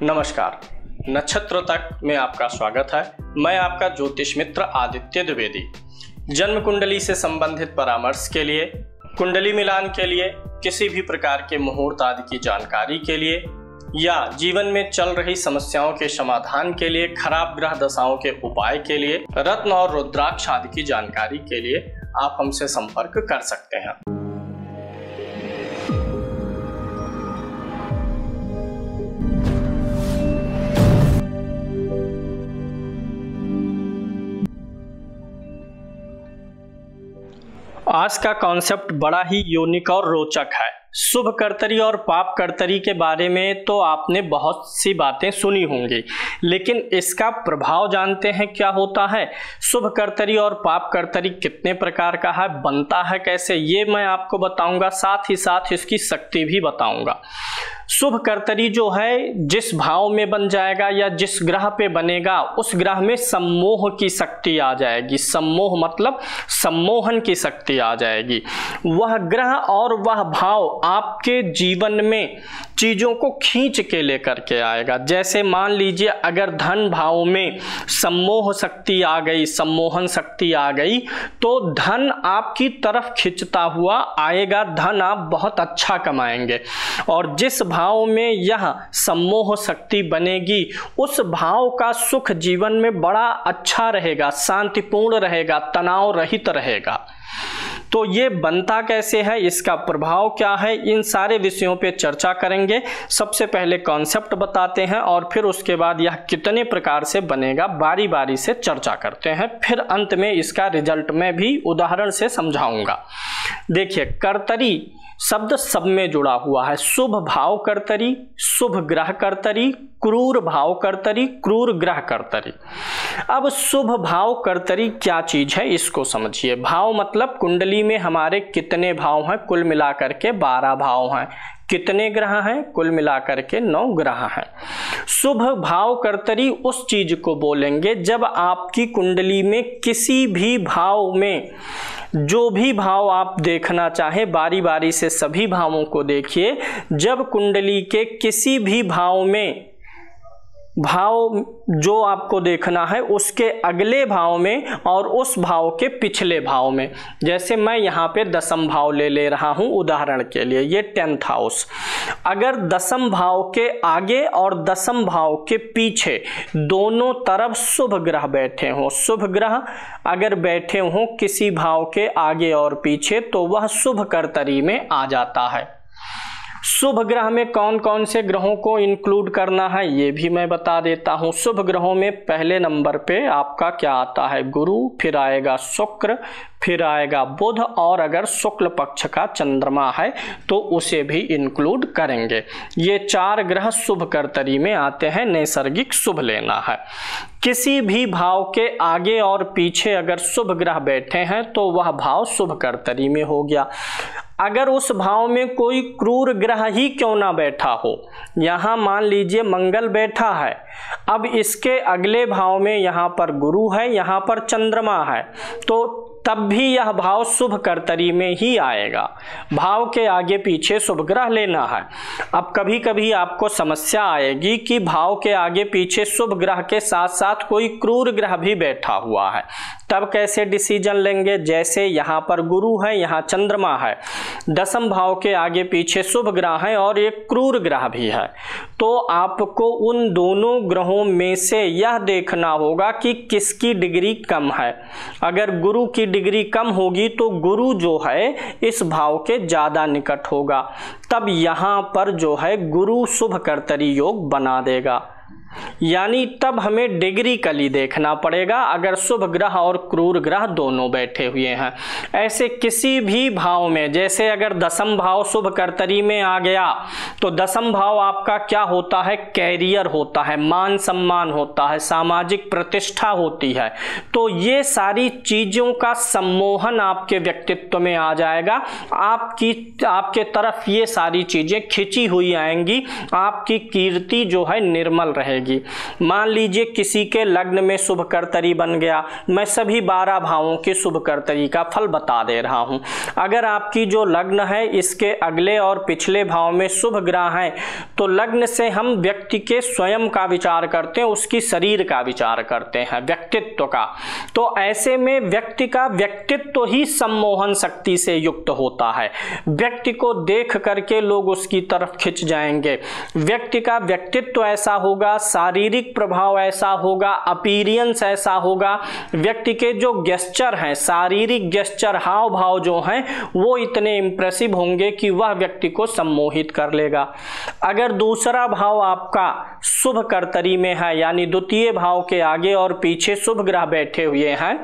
नमस्कार। नक्षत्र तक में आपका स्वागत है। मैं आपका ज्योतिष मित्र आदित्य द्विवेदी। जन्म कुंडली से संबंधित परामर्श के लिए, कुंडली मिलान के लिए, किसी भी प्रकार के मुहूर्त आदि की जानकारी के लिए या जीवन में चल रही समस्याओं के समाधान के लिए, खराब ग्रह दशाओं के उपाय के लिए, रत्न और रुद्राक्ष आदि की जानकारी के लिए आप हमसे संपर्क कर सकते हैं। आज का कॉन्सेप्ट बड़ा ही यूनिक और रोचक है। शुभ कर्तरी और पाप कर्तरी के बारे में तो आपने बहुत सी बातें सुनी होंगी, लेकिन इसका प्रभाव जानते हैं क्या होता है? शुभ कर्तरी और पाप कर्तरी कितने प्रकार का है, बनता है कैसे, ये मैं आपको बताऊंगा। साथ ही साथ इसकी शक्ति भी बताऊंगा। शुभ कर्तरी जो है जिस भाव में बन जाएगा या जिस ग्रह पे बनेगा उस ग्रह में सम्मोह की शक्ति आ जाएगी। सम्मोह मतलब सम्मोहन की शक्ति आ जाएगी। वह ग्रह और वह भाव आपके जीवन में चीजों को खींच के लेकर के आएगा। जैसे मान लीजिए अगर धन भाव में सम्मोह शक्ति आ गई, सम्मोहन शक्ति आ गई, तो धन आपकी तरफ खिंचता हुआ आएगा। धन आप बहुत अच्छा कमाएंगे। और जिस भाव में यह सम्मोह शक्ति बनेगी उस भाव का सुख जीवन में बड़ा अच्छा रहेगा, शांतिपूर्ण रहेगा, तनाव रहित रहेगा। तो ये बनता कैसे है, इसका प्रभाव क्या है, इन सारे विषयों पे चर्चा करेंगे। सबसे पहले कॉन्सेप्ट बताते हैं और फिर उसके बाद यह कितने प्रकार से बनेगा बारी बारी से चर्चा करते हैं। फिर अंत में इसका रिजल्ट मैं भी उदाहरण से समझाऊंगा। देखिए, कर्तरी शब्द सब में जुड़ा हुआ है। शुभ भाव कर्तरी, शुभ ग्रह कर्तरी, क्रूर भाव कर्तरी, क्रूर ग्रह कर्तरी। अब शुभ भाव कर्तरी क्या चीज है इसको समझिए। भाव मतलब कुंडली में हमारे कितने भाव हैं, कुल मिलाकर के 12 भाव हैं। कितने ग्रह हैं, कुल मिलाकर के 9 ग्रह हैं। शुभ भाव कर्तरी उस चीज को बोलेंगे जब आपकी कुंडली में किसी भी भाव में जो भी भाव आप देखना चाहें, बारी बारी से सभी भावों को देखिए। जब कुंडली के किसी भी भाव में भाव जो आपको देखना है उसके अगले भाव में और उस भाव के पिछले भाव में, जैसे मैं यहाँ पे दसम भाव ले रहा हूँ उदाहरण के लिए, ये 10th हाउस। अगर दसम भाव के आगे और दसम भाव के पीछे दोनों तरफ शुभ ग्रह बैठे हों, शुभ ग्रह अगर बैठे हों किसी भाव के आगे और पीछे, तो वह शुभ कर्तरी में आ जाता है। शुभ ग्रह में कौन कौन से ग्रहों को इंक्लूड करना है ये भी मैं बता देता हूं। शुभ ग्रहों में पहले नंबर पे आपका क्या आता है, गुरु, फिर आएगा शुक्र, फिर आएगा बुध, और अगर शुक्ल पक्ष का चंद्रमा है तो उसे भी इंक्लूड करेंगे। ये 4 ग्रह शुभ कर्तरी में आते हैं। नैसर्गिक शुभ लेना है। किसी भी भाव के आगे और पीछे अगर शुभ ग्रह बैठे हैं तो वह भाव शुभ कर्तरी में हो गया। अगर उस भाव में कोई क्रूर ग्रह ही क्यों ना बैठा हो, यहाँ मान लीजिए मंगल बैठा है, अब इसके अगले भाव में यहाँ पर गुरु है, यहाँ पर चंद्रमा है, तो तब भी यह भाव शुभ कर्तरी में ही आएगा। भाव के आगे पीछे शुभ ग्रह लेना है। अब कभी कभी आपको समस्या आएगी कि भाव के आगे पीछे शुभ ग्रह के साथ साथ कोई क्रूर ग्रह भी बैठा हुआ है, तब कैसे डिसीजन लेंगे? जैसे यहाँ पर गुरु है, यहाँ चंद्रमा है, दसम भाव के आगे पीछे शुभ ग्रह है और एक क्रूर ग्रह भी है, तो आपको उन दोनों ग्रहों में से यह देखना होगा कि किसकी डिग्री कम है। अगर गुरु की डिग्री कम होगी तो गुरु जो है इस भाव के ज्यादा निकट होगा, तब यहां पर जो है गुरु शुभ कर्तरी योग बना देगा। यानी तब हमें डिग्री कली देखना पड़ेगा अगर शुभ ग्रह और क्रूर ग्रह दोनों बैठे हुए हैं। ऐसे किसी भी भाव में, जैसे अगर दसम भाव शुभ कर्तरी में आ गया तो दसम भाव आपका क्या होता है, कैरियर होता है, मान सम्मान होता है, सामाजिक प्रतिष्ठा होती है। तो ये सारी चीजों का सम्मोहन आपके व्यक्तित्व में आ जाएगा। आपके तरफ ये सारी चीजें खिंची हुई आएंगी। आपकी कीर्ति जो है निर्मल रहेगी। आएगी। मान लीजिए किसी के लग्न में शुभ कर्तरी बन गया, मैं सभी 12 भावों के शुभ कर्तरी का फल बता दे रहा हूं। अगर आपकी जो लग्न है इसके अगले और पिछले भाव में शुभ ग्रह हैं तो लग्न से हम व्यक्ति के स्वयं का विचार करते हैं, उसकी शरीर का विचार करते हैं, व्यक्तित्व का। तो ऐसे में व्यक्ति का व्यक्तित्व ही सम्मोहन शक्ति से युक्त होता है। व्यक्ति को देख करके लोग उसकी तरफ खिंच जाएंगे। व्यक्ति का व्यक्तित्व ऐसा होगा, शारीरिक प्रभाव ऐसा होगा, अपीयरेंस ऐसा होगा, व्यक्ति के जो गेस्चर हैं, शारीरिक गेस्चर, हाव भाव जो हैं वो इतने इंप्रेसिव होंगे कि वह व्यक्ति को सम्मोहित कर लेगा। अगर दूसरा भाव आपका शुभ कर्तरी में है, यानी द्वितीय भाव के आगे और पीछे शुभ ग्रह बैठे हुए हैं,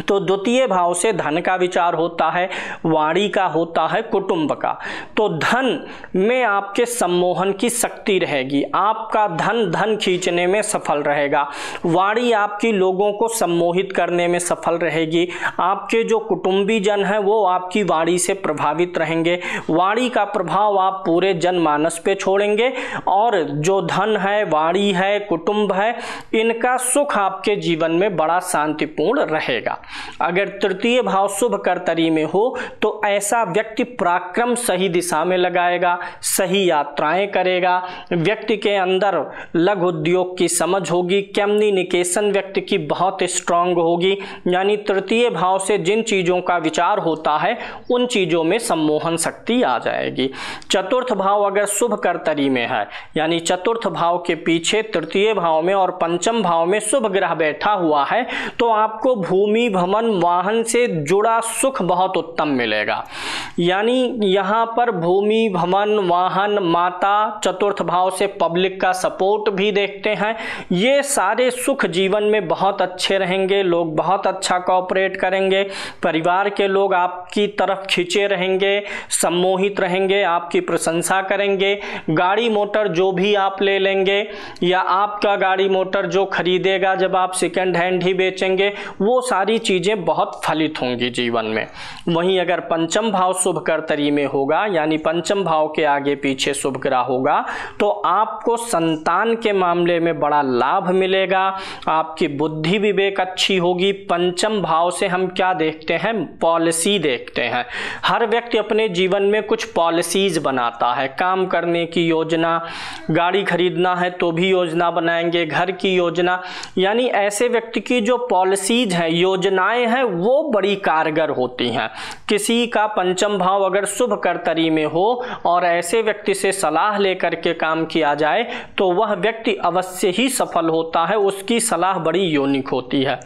तो द्वितीय भाव से धन का विचार होता है, वाणी का होता है, कुटुंब का। तो धन में आपके सम्मोहन की शक्ति रहेगी, आपका धन खींचने में सफल रहेगा। वाणी आपकी लोगों को सम्मोहित करने में सफल रहेगी। आपके जो कुटुंबी जन हैं वो आपकी वाणी से प्रभावित रहेंगे। वाणी का प्रभाव आप पूरे जनमानस पे छोड़ेंगे और जो धन है, वाणी है, कुटुंब है, इनका सुख आपके जीवन में बड़ा शांतिपूर्ण रहेगा। अगर तृतीय भाव शुभ कर्तरी में हो तो ऐसा व्यक्ति पराक्रम सही दिशा में लगाएगा, सही यात्राएं करेगा, व्यक्ति के अंदर लघु उद्योग की समझ होगी, कम्युनिकेशन व्यक्ति की बहुत स्ट्रांग होगी। यानी तृतीय भाव से जिन चीजों का विचार होता है उन चीजों में सम्मोहन शक्ति आ जाएगी। चतुर्थ भाव अगर शुभ कर्तरी में है, यानी चतुर्थ भाव के पीछे तृतीय भाव में और पंचम भाव में शुभ ग्रह बैठा हुआ है, तो आपको भूमि भवन वाहन से जुड़ा सुख बहुत उत्तम मिलेगा। यानी यहाँ पर भूमि भवन वाहन माता चतुर्थ भाव से पब्लिक का सपोर्ट भी देखते हैं। ये सारे सुख जीवन में बहुत अच्छे रहेंगे, लोग बहुत अच्छा कोऑपरेट करेंगे, परिवार के लोग आपकी तरफ खींचे रहेंगे, सम्मोहित रहेंगे, आपकी प्रशंसा करेंगे। गाड़ी मोटर जो भी आप ले लेंगे या आपका गाड़ी मोटर जो खरीदेगा जब आप सेकेंड हैंड ही बेचेंगे, वो सारी चीजें बहुत फलित होंगी जीवन में। वहीं अगर पंचम भाव शुभ कर्तरी में होगा, यानी पंचम भाव के आगे पीछे शुभ ग्रह होगा, तो आपको संतान के मामले में बड़ा लाभ मिलेगा, आपकी बुद्धि विवेक अच्छी होगी। पंचम भाव से हम क्या देखते हैं? पॉलिसी देखते हैं। हर व्यक्ति अपने जीवन में कुछ पॉलिसीज बनाता है, काम करने की योजना, गाड़ी खरीदना है तो भी योजना बनाएंगे, घर की योजना। यानी ऐसे व्यक्ति की जो पॉलिसीज है, योजनाएं हैं, वो बड़ी कारगर होती हैं। किसी का पंचम भाव अगर शुभ कर्तरी में हो और ऐसे व्यक्ति से सलाह लेकर के काम किया जाए तो वह व्यक्ति अवश्य ही सफल होता है, उसकी सलाह बड़ी यूनिक होती है।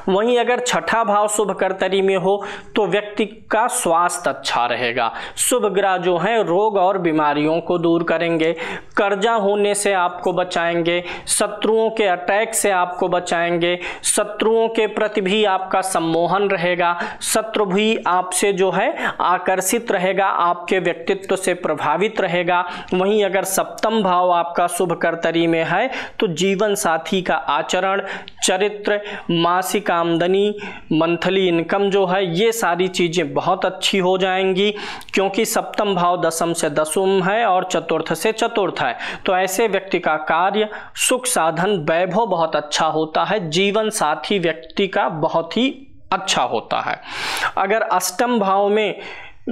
वहीं अगर छठा भाव शुभ कर्तरी में हो तो व्यक्ति का स्वास्थ्य अच्छा रहेगा। शुभ ग्रह जो हैं रोग और बीमारियों को दूर करेंगे, कर्जा होने से आपको बचाएंगे, शत्रुओं के अटैक से आपको बचाएंगे, शत्रुओं के प्रति भी आपका सम्मोहन रहेगा, शत्रु भी आपसे जो है आकर्षित रहेगा, आपके व्यक्तित्व से प्रभावित रहेगा। वहीं अगर सप्तम भाव आपका शुभ कर्तरी में है तो जीवन साथी का आचरण, चरित्र, मासिक आमदनी, मंथली इनकम जो है, ये सारी चीजें बहुत अच्छी हो जाएंगी, क्योंकि सप्तम भाव दशम से दशम है और चतुर्थ से चतुर्थ है। तो ऐसे व्यक्ति का कार्य, सुख, साधन, वैभव बहुत अच्छा होता है, जीवन साथी व्यक्ति का बहुत ही अच्छा होता है। अगर अष्टम भाव में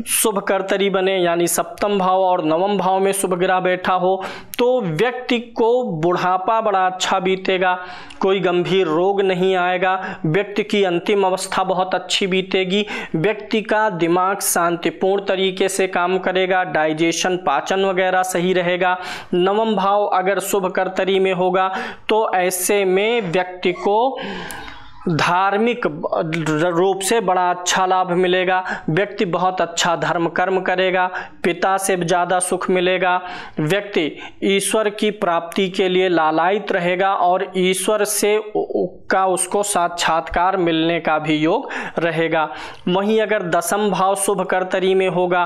शुभ कर्तरी बने, यानी सप्तम भाव और नवम भाव में शुभ ग्रह बैठा हो, तो व्यक्ति को बुढ़ापा बड़ा अच्छा बीतेगा, कोई गंभीर रोग नहीं आएगा, व्यक्ति की अंतिम अवस्था बहुत अच्छी बीतेगी, व्यक्ति का दिमाग शांतिपूर्ण तरीके से काम करेगा, डाइजेशन, पाचन वगैरह सही रहेगा। नवम भाव अगर शुभ कर्तरी में होगा तो ऐसे में व्यक्ति को धार्मिक रूप से बड़ा अच्छा लाभ मिलेगा, व्यक्ति बहुत अच्छा धर्म कर्म करेगा, पिता से ज़्यादा सुख मिलेगा, व्यक्ति ईश्वर की प्राप्ति के लिए लालायित रहेगा और ईश्वर से का उसको साक्षात्कार मिलने का भी योग रहेगा। वहीं अगर दशम भाव शुभ कर्तरी में होगा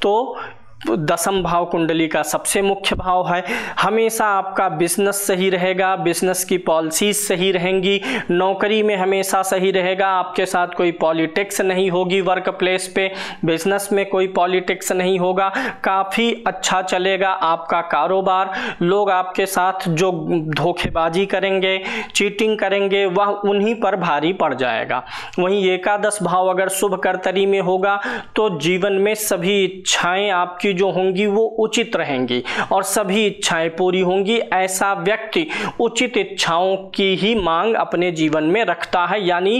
तो दसम भाव कुंडली का सबसे मुख्य भाव है। हमेशा आपका बिजनेस सही रहेगा, बिजनेस की पॉलिसीज सही रहेंगी, नौकरी में हमेशा सही रहेगा, आपके साथ कोई पॉलिटिक्स नहीं होगी, वर्क प्लेस पे बिजनेस में कोई पॉलिटिक्स नहीं होगा, काफ़ी अच्छा चलेगा आपका कारोबार। लोग आपके साथ जो धोखेबाजी करेंगे, चीटिंग करेंगे, वह उन्हीं पर भारी पड़ जाएगा। वहीं एकादश भाव अगर शुभ कर्तरी में होगा तो जीवन में सभी इच्छाएं आपकी जो होंगी वो उचित रहेंगी और सभी इच्छाएं पूरी होंगी। ऐसा व्यक्ति उचित इच्छाओं की ही मांग अपने जीवन में रखता है, यानी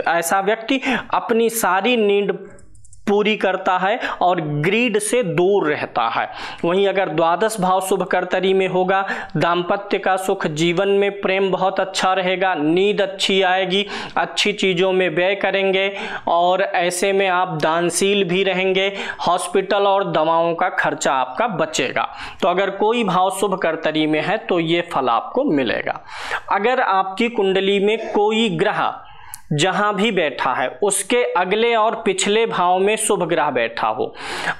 ऐसा व्यक्ति अपनी सारी नीड पूरी करता है और ग्रीड से दूर रहता है। वहीं अगर द्वादश भाव शुभ कर्तरी में होगा, दाम्पत्य का सुख, जीवन में प्रेम बहुत अच्छा रहेगा, नींद अच्छी आएगी, अच्छी चीज़ों में व्यय करेंगे और ऐसे में आप दानशील भी रहेंगे, हॉस्पिटल और दवाओं का खर्चा आपका बचेगा। तो अगर कोई भाव शुभ कर्तरी में है तो ये फल आपको मिलेगा। अगर आपकी कुंडली में कोई ग्रह जहां भी बैठा है उसके अगले और पिछले भाव में शुभ ग्रह बैठा हो,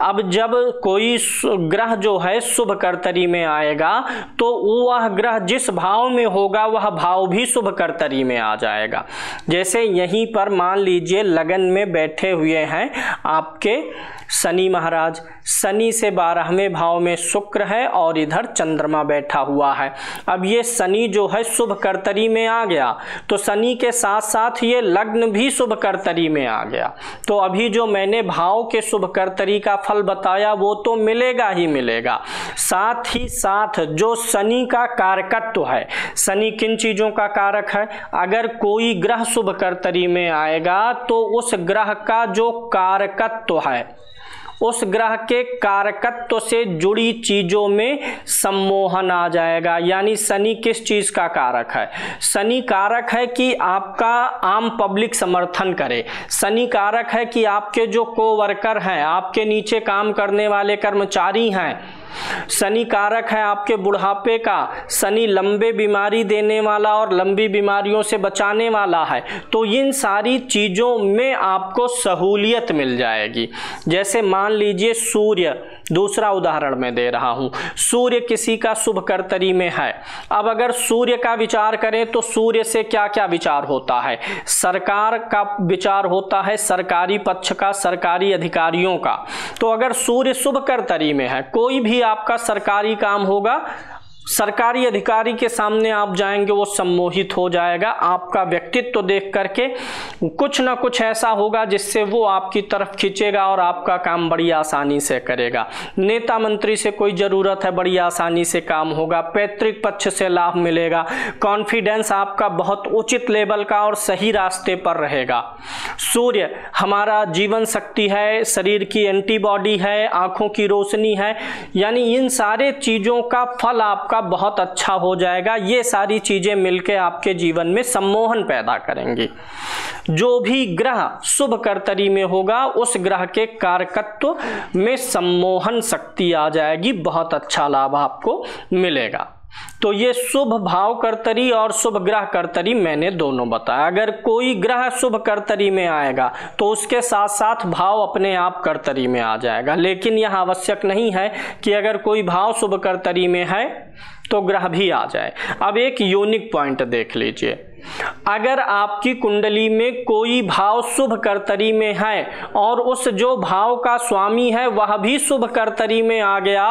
अब जब कोई ग्रह जो है शुभ कर्तरी में आएगा तो वह ग्रह जिस भाव में होगा वह भाव भी शुभ कर्तरी में आ जाएगा। जैसे यहीं पर मान लीजिए लगन में बैठे हुए हैं आपके शनि महाराज, शनि से 12वें भाव में शुक्र है और इधर चंद्रमा बैठा हुआ है। अब ये शनि जो है शुभ कर्तरी में आ गया तो शनि के साथ साथ ये लग्न भी शुभ कर्तरी में आ गया। तो अभी जो मैंने भाव के शुभ कर्तरी का फल बताया वो तो मिलेगा ही मिलेगा, साथ ही साथ जो शनि का कारकत्व है, शनि किन चीज़ों का कारक है, अगर कोई ग्रह शुभ कर्तरी में आएगा तो उस ग्रह का जो कारकत्व है, उस ग्रह के कारकत्व से जुड़ी चीजों में सम्मोहन आ जाएगा। यानी शनि किस चीज का कारक है, शनि कारक है कि आपका आम पब्लिक समर्थन करे, शनि कारक है कि आपके जो कोवर्कर हैं, आपके नीचे काम करने वाले कर्मचारी हैं, शनि कारक है आपके बुढ़ापे का, शनि लंबे बीमारी देने वाला और लंबी बीमारियों से बचाने वाला है। तो इन सारी चीज़ों में आपको सहूलियत मिल जाएगी। जैसे मान लीजिए सूर्य, दूसरा उदाहरण मैं दे रहा हूँ, सूर्य किसी का शुभ कर्तरी में है। अब अगर सूर्य का विचार करें तो सूर्य से क्या क्या विचार होता है, सरकार का विचार होता है, सरकारी पक्ष का, सरकारी अधिकारियों का। तो अगर सूर्य शुभ कर्तरी में है, कोई भी आपका सरकारी काम होगा, सरकारी अधिकारी के सामने आप जाएंगे वो सम्मोहित हो जाएगा, आपका व्यक्तित्व देख करके कुछ ना कुछ ऐसा होगा जिससे वो आपकी तरफ खींचेगा और आपका काम बड़ी आसानी से करेगा। नेता मंत्री से कोई ज़रूरत है, बड़ी आसानी से काम होगा, पैतृक पक्ष से लाभ मिलेगा, कॉन्फिडेंस आपका बहुत उचित लेवल का और सही रास्ते पर रहेगा। सूर्य हमारा जीवन शक्ति है, शरीर की एंटीबॉडी है, आँखों की रोशनी है, यानी इन सारे चीज़ों का फल आपका बहुत अच्छा हो जाएगा। ये सारी चीजें मिलकर आपके जीवन में सम्मोहन पैदा करेंगी। जो भी ग्रह शुभ कर्तरी में होगा उस ग्रह के कारकत्व में सम्मोहन शक्ति आ जाएगी, बहुत अच्छा लाभ आपको मिलेगा। तो ये शुभ भाव कर्तरी और शुभ ग्रह कर्तरी मैंने दोनों बताया। अगर कोई ग्रह शुभ कर्तरी में आएगा तो उसके साथ साथ भाव अपने आप कर्तरी में आ जाएगा, लेकिन यह आवश्यक नहीं है कि अगर कोई भाव शुभ कर्तरी में है तो ग्रह भी आ जाए। अब एक यूनिक पॉइंट देख लीजिए, अगर आपकी कुंडली में कोई भाव शुभ कर्तरी में है और उस जो भाव का स्वामी है वह भी शुभ कर्तरी में आ गया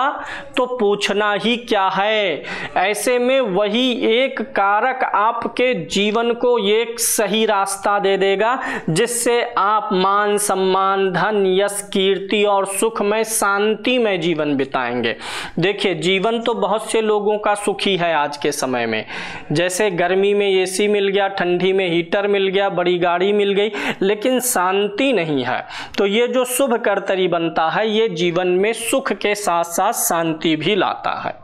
तो पूछना ही क्या है। ऐसे में वही एक कारक आपके जीवन को एक सही रास्ता दे देगा जिससे आप मान सम्मान, धन, यश, कीर्ति और सुखमय शांतिमय जीवन बिताएंगे। देखिए, जीवन तो बहुत से लोगों का सुखी है आज के समय में, जैसे गर्मी में एसी मिल गया, ठंडी में हीटर मिल गया, बड़ी गाड़ी मिल गई, लेकिन शांति नहीं है। तो ये जो शुभ कर्तरी बनता है ये जीवन में सुख के साथ साथ शांति भी लाता है।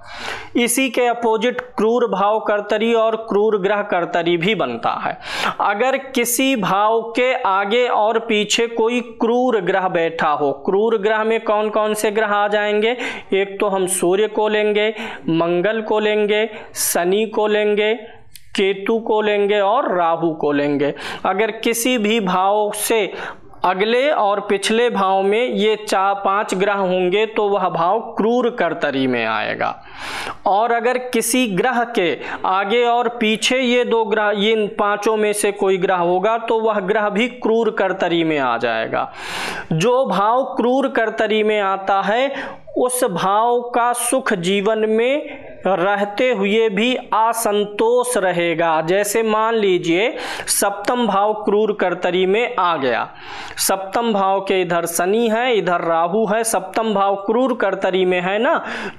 इसी के अपोजिट क्रूर भाव कर्तरी और क्रूर ग्रह कर्तरी भी बनता है। अगर किसी भाव के आगे और पीछे कोई क्रूर ग्रह बैठा हो, क्रूर ग्रह में कौन कौन से ग्रह आ जाएंगे, एक तो हम सूर्य को लेंगे, मंगल को लेंगे, शनि को लेंगे, केतु को लेंगे और राहु को लेंगे। अगर किसी भी भाव से अगले और पिछले भाव में ये 4-5 ग्रह होंगे तो वह भाव क्रूर कर्तरी में आएगा। और अगर किसी ग्रह के आगे और पीछे ये 2 ग्रह, ये इन 5 में से कोई ग्रह होगा तो वह ग्रह भी क्रूर कर्तरी में आ जाएगा। जो भाव क्रूर कर्तरी में आता है उस भाव का सुख जीवन में रहते हुए भी असंतोष रहेगा। जैसे मान लीजिए सप्तम भाव क्रूर कर्तरी में आ गया, सप्तम भाव के इधर शनि है, इधर राहु है, सप्तम भाव क्रूर कर्तरी में है ना,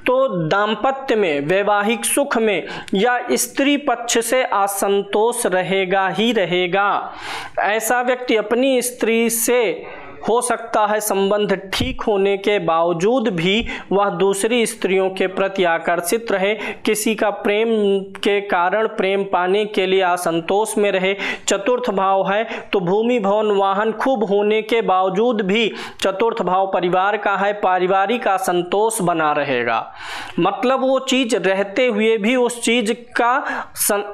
तो दाम्पत्य में, वैवाहिक सुख में या स्त्री पक्ष से असंतोष रहेगा ही रहेगा। ऐसा व्यक्ति अपनी स्त्री से हो सकता है संबंध ठीक होने के बावजूद भी वह दूसरी स्त्रियों के प्रति आकर्षित रहे, किसी का प्रेम के कारण प्रेम पाने के लिए असंतोष में रहे। चतुर्थ भाव है तो भूमि भवन वाहन खूब होने के बावजूद भी चतुर्थ भाव परिवार का है, पारिवारिक असंतोष बना रहेगा। मतलब वो चीज रहते हुए भी उस चीज का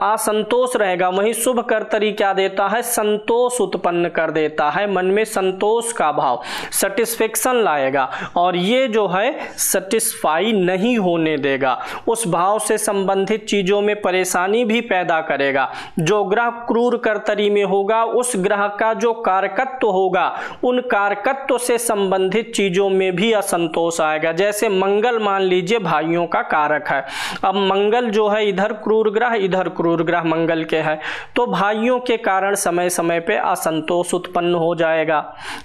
असंतोष रहेगा। वहीं शुभ कर्तरी क्या देता है? संतोष उत्पन्न कर देता है, मन में संतोष का भाव, सेटिस्फेक्शन लाएगा और ये जो है सेटिस्फाई नहीं होने देगा, उस भाव से संबंधित चीजों में परेशानी भी पैदा करेगा। जो ग्रह क्रूर कर्तरी में होगा उस ग्रह का जो कारकत्व होगा उन कारकत्व से संबंधित चीजों में भी असंतोष आएगा। जैसे मंगल मान लीजिए भाइयों का कारक है, अब मंगल जो है इधर क्रूर ग्रह, इधर क्रूर ग्रह मंगल के है, तो भाइयों के कारण समय समय पे असंतोष उत्पन्न हो जाएगा।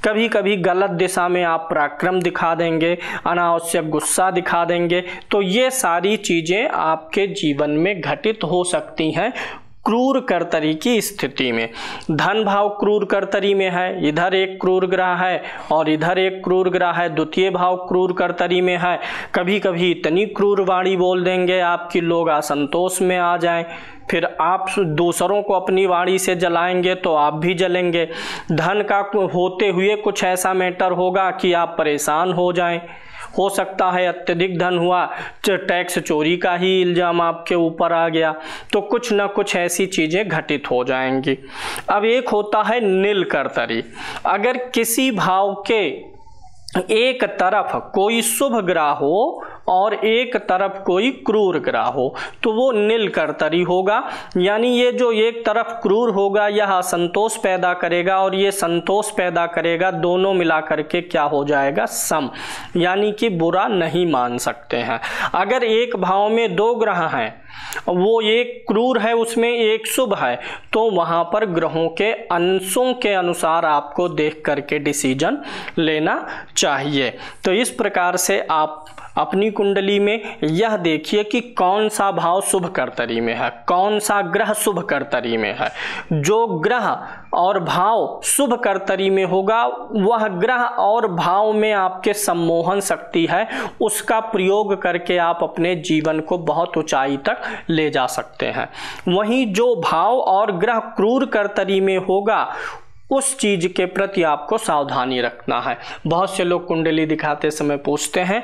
कभी कभी गलत दिशा में आप पराक्रम दिखा देंगे, अनावश्यक गुस्सा दिखा देंगे, तो ये सारी चीजें आपके जीवन में घटित हो सकती हैं क्रूर कर्तरी की स्थिति में। धन भाव क्रूर कर्तरी में है, इधर एक क्रूर ग्रह है और इधर एक क्रूर ग्रह है, द्वितीय भाव क्रूर कर्तरी में है। कभी कभी इतनी क्रूर वाणी बोल देंगे आपकी लोग असंतोष में आ जाएं, फिर आप दूसरों को अपनी वाणी से जलाएंगे तो आप भी जलेंगे। धन का होते हुए कुछ ऐसा मैटर होगा कि आप परेशान हो जाएं। हो सकता है अत्यधिक धन हुआ, टैक्स चोरी का ही इल्जाम आपके ऊपर आ गया, तो कुछ ना कुछ ऐसी चीजें घटित हो जाएंगी। अब एक होता है नील कर्तरी। अगर किसी भाव के एक तरफ कोई शुभ ग्रह हो और एक तरफ कोई क्रूर ग्रह हो तो वो नील कर्तरी होगा। यानी ये जो एक तरफ क्रूर होगा यह असंतोष पैदा करेगा और ये संतोष पैदा करेगा, दोनों मिलाकर के क्या हो जाएगा? सम, यानी कि बुरा नहीं मान सकते हैं। अगर एक भाव में 2 ग्रह हैं, वो एक क्रूर है उसमें एक शुभ है, तो वहां पर ग्रहों के अंशों के अनुसार आपको देख करके डिसीजन लेना चाहिए। तो इस प्रकार से आप अपनी कुंडली में यह देखिए कि कौन सा भाव शुभ कर्तरी में है, कौन सा ग्रह शुभ कर्तरी में है। जो ग्रह और भाव शुभ कर्तरी में होगा वह ग्रह और भाव में आपके सम्मोहन शक्ति है, उसका प्रयोग करके आप अपने जीवन को बहुत ऊंचाई तक ले जा सकते हैं। वहीं जो भाव और ग्रह क्रूर कर्तरी में होगा उस चीज के प्रति आपको सावधानी रखना है। बहुत से लोग कुंडली दिखाते समय पूछते हैं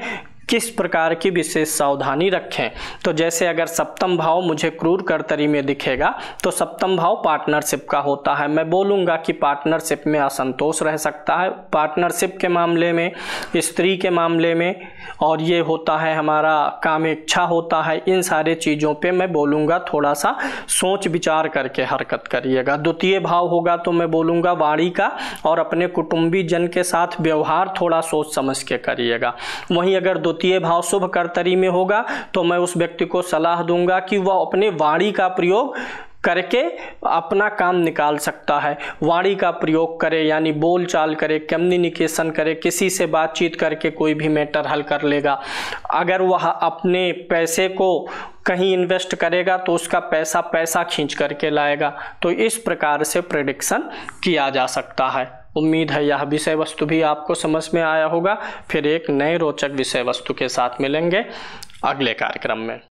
किस प्रकार की विशेष सावधानी रखें। तो जैसे अगर सप्तम भाव मुझे क्रूर कर्तरी में दिखेगा तो सप्तम भाव पार्टनरशिप का होता है। मैं बोलूँगा कि पार्टनरशिप में असंतोष रह सकता है, पार्टनरशिप के मामले में, स्त्री के मामले में, और ये होता है हमारा काम इच्छा होता है। इन सारे चीज़ों पे मैं बोलूँगा थोड़ा सा सोच विचार करके हरकत करिएगा। द्वितीय भाव होगा तो मैं बोलूँगा वाणी का और अपने कुटुंबी जन के साथ व्यवहार थोड़ा सोच समझ के करिएगा। वहीं अगर द्वितीय भाव शुभ कर्तरी में होगा तो मैं उस व्यक्ति को सलाह दूंगा कि वह अपने वाणी का प्रयोग करके अपना काम निकाल सकता है। वाणी का प्रयोग करे, यानी बोल चाल करे, कम्युनिकेशन करे, किसी से बातचीत करके कोई भी मैटर हल कर लेगा। अगर वह अपने पैसे को कहीं इन्वेस्ट करेगा तो उसका पैसा खींच करके लाएगा। तो इस प्रकार से प्रेडिक्शन किया जा सकता है। उम्मीद है यह विषय वस्तु भी आपको समझ में आया होगा। फिर एक नए रोचक विषय वस्तु के साथ मिलेंगे अगले कार्यक्रम में।